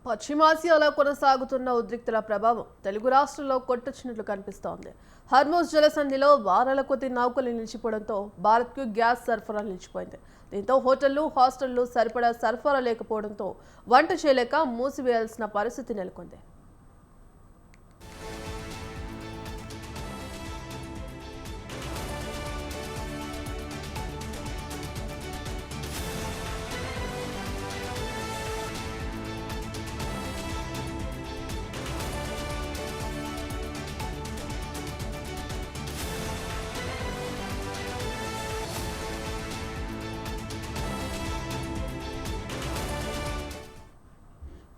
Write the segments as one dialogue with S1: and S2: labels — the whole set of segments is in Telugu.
S1: పశ్చిమాసియాలో కొనసాగుతున్న ఉద్రిక్తల ప్రభావం తెలుగు రాష్ట్రాల్లో కొట్టొచ్చినట్లు కనిపిస్తోంది. హర్మోజ్ జలసంధిలో వారాల కొద్ది నౌకలు నిలిచిపోవడంతో భారత్కు గ్యాస్ సరఫరా నిలిచిపోయింది. దీంతో హోటళ్లు, హాస్టళ్లు సరిపడా సరఫరా లేకపోవడంతో వంట చేయలేక మూసివేయాల్సిన పరిస్థితి నెలకొంది.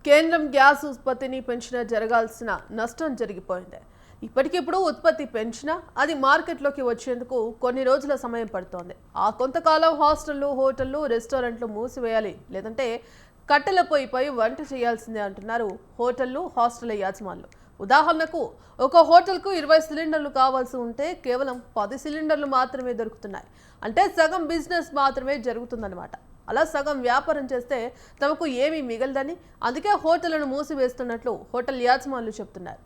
S1: కేంద్రం గ్యాస్ ఉత్పత్తిని పెంచినా జరగాల్సిన నష్టం జరిగిపోయింది. ఇప్పటికిప్పుడు ఉత్పత్తి పెంచినా అది మార్కెట్లోకి వచ్చేందుకు కొన్ని రోజుల సమయం పడుతోంది. ఆ కొంతకాలం హాస్టళ్లు, హోటళ్లు, రెస్టారెంట్లు మూసివేయాలి, లేదంటే కట్టెల పొయ్యిపై వంట చేయాల్సిందే అంటున్నారు హోటళ్లు, హాస్టళ్ల యాజమానులు. ఉదాహరణకు ఒక హోటల్కు 20 సిలిండర్లు కావాల్సి ఉంటే కేవలం 10 సిలిండర్లు మాత్రమే దొరుకుతున్నాయి. అంటే సగం బిజినెస్ మాత్రమే జరుగుతుందన్నమాట. అలా సగం వ్యాపారం చేస్తే తమకు ఏమీ మిగలదని, అందుకే హోటళ్లను మూసివేస్తున్నట్లు హోటల్ యాజమానులు చెబుతున్నారు.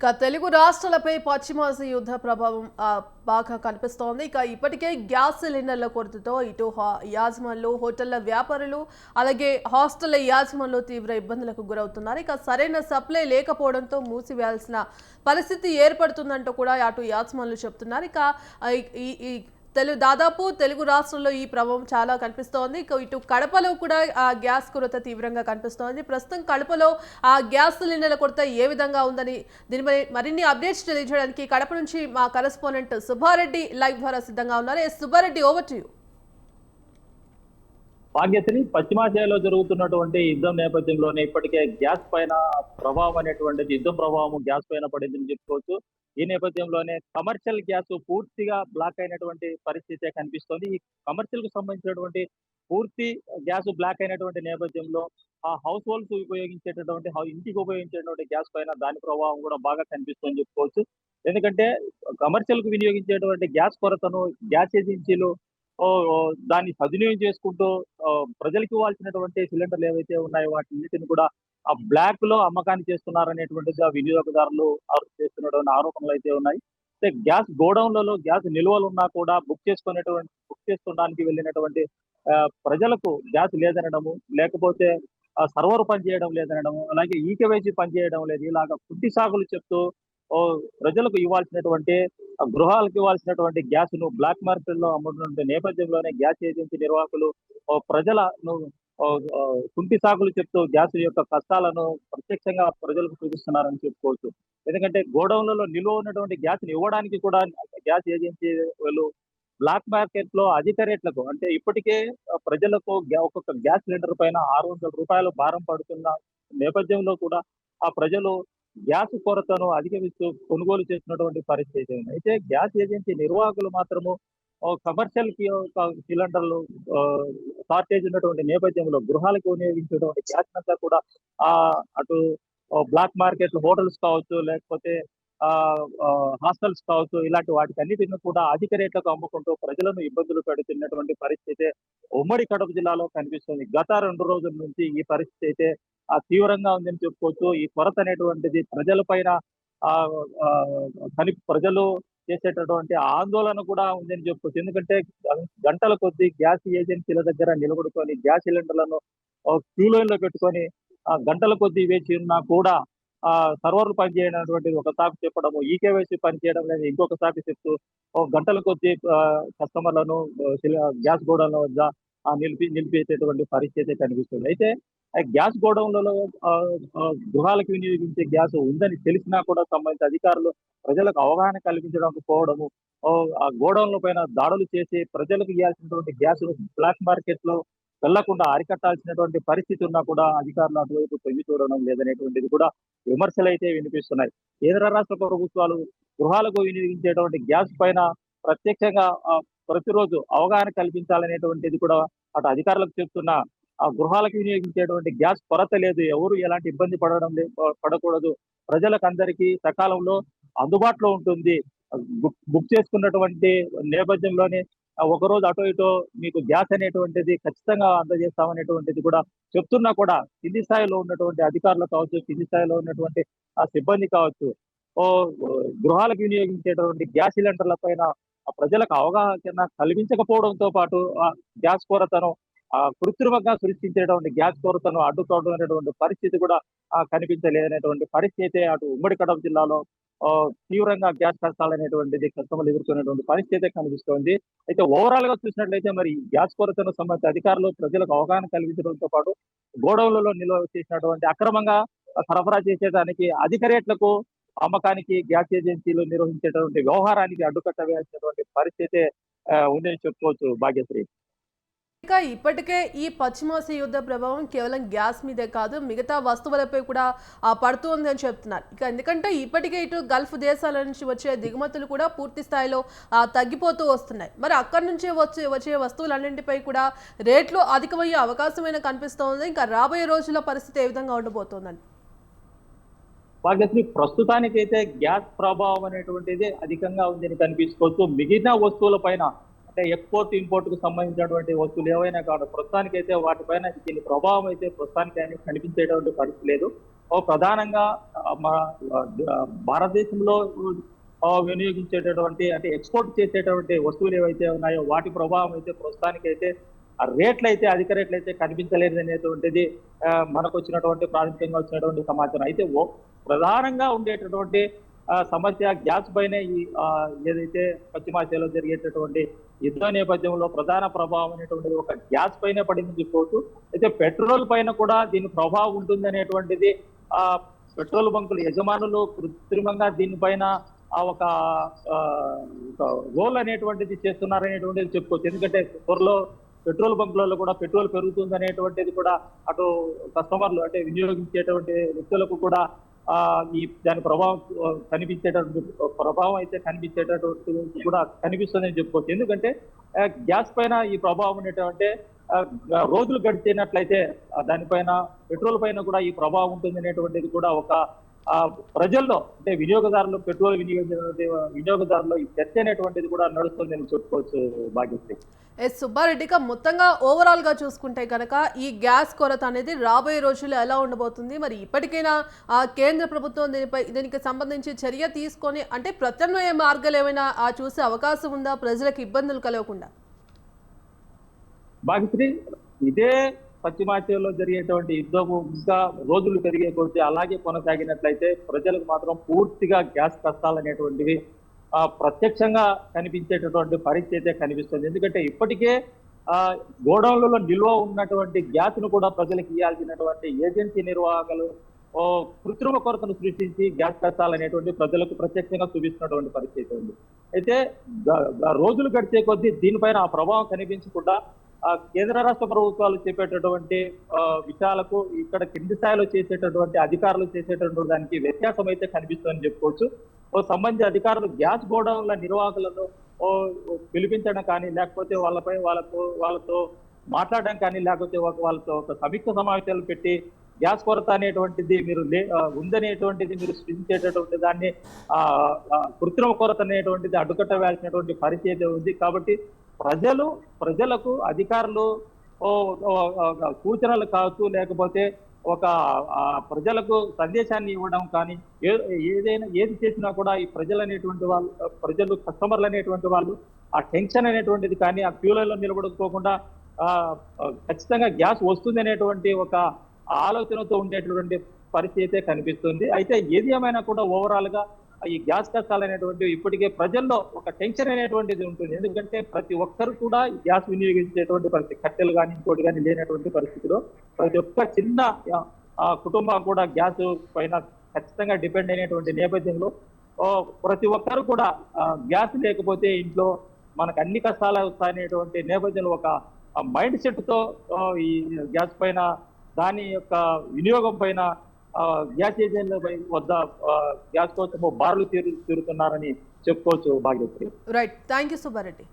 S1: ఇక తెలుగు రాష్ట్రాలపై పశ్చిమాసియా యుద్ధ ప్రభావం బాగా కనిపిస్తోంది. ఇక ఇప్పటికే గ్యాస్ సిలిండర్ల కొరతతో ఇటు యాజమానులు, హోటళ్ల వ్యాపారులు, అలాగే హాస్టళ్ల యాజమానులు తీవ్ర ఇబ్బందులకు గురవుతున్నారు. ఇక సరైన సప్లై లేకపోవడంతో మూసివేయాల్సిన పరిస్థితి ఏర్పడుతుందంటూ కూడా అటు యాజమానులు చెప్తున్నారు. ఇక ఈ దాదాపు తెలుగు రాష్ట్రాల్లో ఈ ప్రభావం చాలా కనిపిస్తోంది. ఇటు కడపలో కూడా ఆ గ్యాస్ కొరత తీవ్రంగా కనిపిస్తోంది. ప్రస్తుతం కడపలో ఆ గ్యాస్ సిలిండర్ల కొరత ఏ విధంగా ఉందని దీనిపై మరిన్ని అప్డేట్స్ తెలియజేయడానికి కడప నుంచి మా కరెస్పాండెంట్ సుబ్బారెడ్డి లైవ్ ద్వారా సిద్ధంగా ఉన్నారు. Subbareddy, over to you.
S2: Bhagyashree, పశ్చిమాసియాలో జరుగుతున్నటువంటి యుద్ధం నేపథ్యంలోనే ఇప్పటికే గ్యాస్ పైన ప్రభావం అనేటువంటిది, యుద్ధం ప్రభావం గ్యాస్ పైన పడిందని చెప్పుకోవచ్చు. ఈ నేపథ్యంలోనే కమర్షియల్ గ్యాస్ పూర్తిగా బ్లాక్ అయినటువంటి పరిస్థితి కనిపిస్తోంది. ఈ కమర్షియల్ కు సంబంధించినటువంటి పూర్తి గ్యాస్ బ్లాక్ అయినటువంటి నేపథ్యంలో ఆ హౌస్ హోల్డ్స్ ఉపయోగించేటటువంటి ఇంటికి ఉపయోగించేటువంటి గ్యాస్ పైన దాని ప్రభావం కూడా బాగా కనిపిస్తుందని చెప్పుకోవచ్చు. ఎందుకంటే కమర్షియల్ కు వినియోగించేటువంటి గ్యాస్ కొరతను గ్యాస్ ఏజెన్సీలు దాన్ని సద్వినియోగం చేసుకుంటూ ప్రజలకు ఇవ్వాల్సినటువంటి సిలిండర్లు ఏవైతే ఉన్నాయో వాటిన్నిటిని కూడా ఆ బ్లాక్ లో అమ్మకాన్ని చేస్తున్నారనేటువంటిది వినియోగదారులు చేస్తున్నటువంటి ఆరోపణలు అయితే ఉన్నాయి. అంటే గ్యాస్ గోడౌన్లలో గ్యాస్ నిల్వలు ఉన్నా కూడా బుక్ చేసుకోవడానికి వెళ్ళినటువంటి ప్రజలకు గ్యాస్ లేదనడము, లేకపోతే సర్వర్ పనిచేయడం లేదనడము, అలాగే ఈకేవైసీ పనిచేయడం లేదు, ఇలాగా పుట్టి సాగులు చెప్తూ ప్రజలకు ఇవ్వాల్సినటువంటి గృహాలకు ఇవ్వాల్సినటువంటి గ్యాస్ ను బ్లాక్ మార్కెట్ లో అమ్ముతున్న నేపథ్యంలోనే గ్యాస్ ఏజెన్సీ నిర్వాహకులు ప్రజలను కుంటి సాగులు చెప్తూ గ్యాస్ యొక్క కష్టాలను ప్రత్యక్షంగా ప్రజలకు చూపిస్తున్నారని చెప్పుకోవచ్చు. ఎందుకంటే గోడౌన్లలో నిల్వ ఉన్నటువంటి గ్యాస్ ని ఇవ్వడానికి కూడా గ్యాస్ ఏజెన్సీ వాళ్ళు బ్లాక్ మార్కెట్ లో అధిక రేట్లకు, అంటే ఇప్పటికే ప్రజలకు ఒక్కొక్క గ్యాస్ సిలిండర్ పైన 600 రూపాయలు భారం పడుతున్న నేపథ్యంలో కూడా ఆ ప్రజలు గ్యాస్ కొరతను అధిగమిస్తూ కొనుగోలు చేస్తున్నటువంటి పరిస్థితి ఉంది. అయితే గ్యాస్ ఏజెన్సీ నిర్వాహకులు మాత్రము కమర్షియల్ సిలిండర్లు షార్టేజ్ ఉన్నటువంటి నేపథ్యంలో గృహాలకు వినియోగించేటువంటి గ్యాస్ అంతా కూడా అటు బ్లాక్ మార్కెట్ హోటల్స్ కావచ్చు, లేకపోతే హాస్టల్స్ కావచ్చు, ఇలాంటి వాటికి అన్నిటిని కూడా అధిక రేట్లకు అమ్ముకుంటూ ప్రజలను ఇబ్బందులు పెడుతున్నటువంటి పరిస్థితి ఉమ్మడి కడప జిల్లాలో కనిపిస్తుంది. గత 2 రోజుల నుంచి ఈ పరిస్థితి అయితే తీవ్రంగా ఉందని చెప్పుకోవచ్చు. ఈ కొరత అనేటువంటిది ప్రజల పైన ప్రజలు చేసేటటువంటి ఆందోళన కూడా ఉందని చెప్పుకోవచ్చు. ఎందుకంటే గంటల కొద్దీ గ్యాస్ ఏజెన్సీల దగ్గర నిలబడుకొని గ్యాస్ సిలిండర్లను క్యూ లైన్ లో పెట్టుకొని గంటల కొద్దీ వేచి ఉన్నా కూడా సర్వర్లు పనిచేయనటువంటిది ఒక సాకు చెప్పడము, ఈకేవైసీ పనిచేయడం లేదు ఇంకొక సాకు చెప్తూ గంటల కొద్దీ కస్టమర్లను గ్యాస్ గోడౌన్ల వద్ద నిలిపేసేటువంటి పరిస్థితి కనిపిస్తుంది. అయితే గ్యాస్ గోడౌన్లలో గృహాలకు వినియోగించే గ్యాస్ ఉందని తెలిసినా కూడా సంబంధిత అధికారులు ప్రజలకు అవగాహన కల్పించడానికి పోవడము, ఆ గోడౌన్ల పైన దాడులు చేసి ప్రజలకు ఇవ్వాల్సినటువంటి గ్యాస్ బ్లాక్ మార్కెట్ లో వెళ్లకుండా అరికట్టాల్సినటువంటి పరిస్థితి ఉన్నా కూడా అధికారులు అటువైపు తొంగి చూడడం లేదనేటువంటిది కూడా విమర్శలు అయితే వినిపిస్తున్నాయి. కేంద్ర రాష్ట్ర ప్రభుత్వాలు గృహాలకు వినియోగించేటువంటి గ్యాస్ పైన ప్రత్యక్షంగా ప్రతిరోజు అవగాహన కల్పించాలనేటువంటిది కూడా అటు అధికారులకు చెప్తున్నా ఆ గృహాలకు వినియోగించేటువంటి గ్యాస్ కొరత లేదు, ఎవరు ఎలాంటి ఇబ్బంది పడకూడదు, ప్రజలకు అందరికీ సకాలంలో అందుబాటులో ఉంటుంది. బుక్ చేసుకున్నటువంటి నేపథ్యంలోనే ఒకరోజు అటో ఇటో మీకు గ్యాస్ అనేటువంటిది ఖచ్చితంగా అందజేస్తామనేటువంటిది కూడా చెప్తున్నా కూడా కింది స్థాయిలో ఉన్నటువంటి అధికారులు కావచ్చు, కింది స్థాయిలో ఉన్నటువంటి సిబ్బంది కావచ్చు, ఓ గృహాలకు వినియోగించేటువంటి గ్యాస్ సిలిండర్ల పైన ప్రజలకు అవగాహన కలిగించకపోవడంతో పాటు గ్యాస్ కొరతను కృత్రిమంగా సృష్టించేటువంటి గ్యాస్ కొరతను అడ్డుకోవడం అనేటువంటి పరిస్థితి కూడా కనిపించలేదనేటువంటి పరిస్థితి అటు ఉమ్మడి కడప జిల్లాలో తీవ్రంగా గ్యాస్ కష్టాలు అనేటువంటిది కస్టమర్లు ఎదుర్కొనేటువంటి పరిస్థితి కనిపిస్తోంది. అయితే ఓవరాల్ గా చూసినట్లయితే మరి గ్యాస్ కొరతను సంబంధించిన అధికారులు ప్రజలకు అవగాహన కలిగించడంతో పాటు గోడౌన్లలో నిల్వ చేసినటువంటి అక్రమంగా సరఫరా చేసేదానికి అధిక రేట్లకు అమ్మకానికి గ్యాస్ ఏజెన్సీలు నిర్వహించేటువంటి వ్యవహారానికి అడ్డుకట్ట వేయాల్సినటువంటి పరిస్థితి ఉందని చెప్పుకోవచ్చు భాగ్యశ్రీ.
S1: ఇక ఇప్పటికే ఈ పశ్చిమాసియా యుద్ధ ప్రభావం కేవలం గ్యాస్ మీదే కాదు మిగతా వస్తువులపై కూడా పడుతుంది అని చెప్తున్నారు. ఇక ఎందుకంటే ఇప్పటికే ఇటు గల్ఫ్ దేశాల నుంచి వచ్చే దిగుమతులు కూడా పూర్తి స్థాయిలో తగ్గిపోతూ వస్తున్నాయి. మరి అక్కడి నుంచి వచ్చే వస్తువులన్నింటిపై కూడా రేట్లు అధికమయ్యే అవకాశమైన కనిపిస్తోంది. ఇంకా రాబోయే రోజుల పరిస్థితి ఏ విధంగా ఉండబోతోందని
S2: భాగ్యశ్రీ, ప్రస్తుతానికైతే గ్యాస్ ప్రభావం అనేటువంటిది అధికంగా ఉందని కనిపించుకోవచ్చు. మిగిలిన వస్తువుల పైన అంటే ఎక్స్పోర్ట్ ఇంపోర్ట్ కు సంబంధించినటువంటి వస్తువులు ఏవైనా కాదు, ప్రస్తుతానికైతే వాటిపైన దీని ప్రభావం అయితే ప్రస్తుతానికి కనిపించేటువంటి పరిస్థితి లేదు. ప్రధానంగా మన భారతదేశంలో వినియోగించేటటువంటి అంటే ఎక్స్పోర్ట్ చేసేటువంటి వస్తువులు ఏవైతే ఉన్నాయో వాటి ప్రభావం అయితే ప్రస్తుతానికైతే రేట్లు అయితే అధిక రేట్లు అయితే కనిపించలేదు అనేటువంటిది మనకు వచ్చినటువంటి ప్రాథమికంగా వచ్చినటువంటి సమాచారం. అయితే ప్రధానంగా ఉండేటటువంటి సమస్య గ్యాస్ పైన ఏదైతే పశ్చిమాసియాలో జరిగేటటువంటి యుద్ధ నేపథ్యంలో ప్రధాన ప్రభావం అనేటువంటిది ఒక గ్యాస్ పైన పడింది చెప్పుకోవచ్చు. అయితే పెట్రోల్ పైన కూడా దీని ప్రభావం ఉంటుంది అనేటువంటిది పెట్రోల్ బంకుల యజమానులు కృత్రిమంగా దీనిపైన ఒక రోల్ అనేటువంటిది చేస్తున్నారనేటువంటిది చెప్పుకోవచ్చు. ఎందుకంటే త్వరలో పెట్రోల్ బంకులలో కూడా పెట్రోల్ పెరుగుతుంది అనేటువంటిది కూడా అటు కస్టమర్లు అంటే వినియోగించేటువంటి వ్యక్తులకు కూడా దాని ప్రభావం అయితే కనిపించేటటువంటి కూడా కనిపిస్తుందని చెప్పుకోవచ్చు. ఎందుకంటే గ్యాస్ పైన ఈ ప్రభావం అనేటువంటి రోజులు గడిచినట్లయితే దానిపైన పెట్రోల్ పైన కూడా ఈ ప్రభావం ఉంటుంది అనేటువంటిది కూడా ఒక ప్రజల్లో అంటే పెట్రోల్ వినియోగదారుల్లో ఈ చర్చ అనేటువంటిది కూడా నడుస్తుందని చెప్పుకోవచ్చు భాగ్యశ్రీ.
S1: సుబ్బారెడ్డిగా మొత్తంగా ఓవరాల్ గా చూసుకుంటే కనుక ఈ గ్యాస్ కొరత అనేది రాబోయే రోజుల్లో ఎలా ఉండబోతుంది, మరి ఇప్పటికైనా కేంద్ర ప్రభుత్వం దీనికి సంబంధించి చర్య తీసుకొని అంటే ప్రత్యామ్నాయ మార్గాలు ఏమైనా చూసే అవకాశం ఉందా ప్రజలకు ఇబ్బందులు కలగకుండా?
S2: భాగ్యశ్రీ, ఇదే పశ్చిమాసియాలో జరిగేటువంటి యుద్ధం ఇంకా రోజులు పెరిగే కొద్దీ అలాగే కొనసాగినట్లయితే ప్రజలకు మాత్రం పూర్తిగా గ్యాస్ కష్టాలు అనేటువంటివి ప్రత్యక్షంగా కనిపించేటటువంటి పరిస్థితి కనిపిస్తుంది. ఎందుకంటే ఇప్పటికే గోడౌన్లలో నిల్వ ఉన్నటువంటి గ్యాస్ ను కూడా ప్రజలకు ఇవ్వాల్సినటువంటి ఏజెన్సీ నిర్వాహకులు కృత్రిమ కొరతను సృష్టించి గ్యాస్ కష్టాలు అనేటువంటి ప్రజలకు ప్రత్యక్షంగా చూపిస్తున్నటువంటి పరిస్థితి ఉంది. అయితే రోజులు గడిచే కొద్దీ దీనిపైన ఆ ప్రభావం కనిపించకుండా కేంద్ర రాష్ట్ర ప్రభుత్వాలు చెప్పేటటువంటి విషయాలకు ఇక్కడ కింది స్థాయిలో చేసేటటువంటి అధికారులు చేసేటటువంటి దానికి వ్యత్యాసం అయితే కనిపిస్తుందని చెప్పుకోవచ్చు. సంబంధిత అధికారులు గ్యాస్ గోడౌన్ల నిర్వాహకులను పిలిపించడం కానీ, లేకపోతే వాళ్ళతో మాట్లాడడం కానీ, లేకపోతే వాళ్ళతో ఒక సమీక్ష సమావేశాలు పెట్టి గ్యాస్ కొరత అనేటువంటిది ఉందనేటువంటిది మీరు సృష్టించేటటువంటి దాన్ని కృత్రిమ కొరత అనేటువంటిది అడ్డుకట్టవలసినటువంటి పరిస్థితి ఉంది. కాబట్టి ప్రజలకు అధికారులు సూచనలు కావచ్చు, లేకపోతే ఒక ప్రజలకు సందేశాన్ని ఇవ్వడం కానీ, ఏది చేసినా కూడా ఈ ప్రజలు కస్టమర్లు అనేటువంటి వాళ్ళు ఆ టెన్షన్ అనేటువంటిది కానీ, ఆ క్యూలలో నిలబడుకోకుండా ఖచ్చితంగా గ్యాస్ వస్తుంది అనేటువంటి ఒక ఆలోచనతో ఉండేటటువంటి పరిస్థితి కనిపిస్తుంది. అయితే ఏది ఏమైనా కూడా ఓవరాల్ గా ఈ గ్యాస్ కష్టాలు అనేటువంటివి ఇప్పటికే ప్రజల్లో ఒక టెన్షన్ అనేటువంటిది ఉంటుంది. ఎందుకంటే ప్రతి ఒక్కరు కూడా గ్యాస్ వినియోగించేటువంటి పరిస్థితి, కట్టెలు కానీ ఇంకోటి కానీ లేనటువంటి పరిస్థితిలో ప్రతి ఒక్క చిన్న కుటుంబం కూడా గ్యాస్ పైన ఖచ్చితంగా డిపెండ్ అయినటువంటి నేపథ్యంలో ప్రతి ఒక్కరు కూడా గ్యాస్ లేకపోతే ఇంట్లో మనకు అన్ని కష్టాలు వస్తాయనేటువంటి నేపథ్యంలో ఒక మైండ్ సెట్ తో ఈ గ్యాస్ పైన, దాని యొక్క వినియోగం పైన గ్యాస్ ఏజెన్సీల వద్ద గ్యాస్ కోసం బారులు తీరుతున్నారని చెప్పుకోవచ్చు Bhagyashree.
S1: Right, thank you Subbareddy.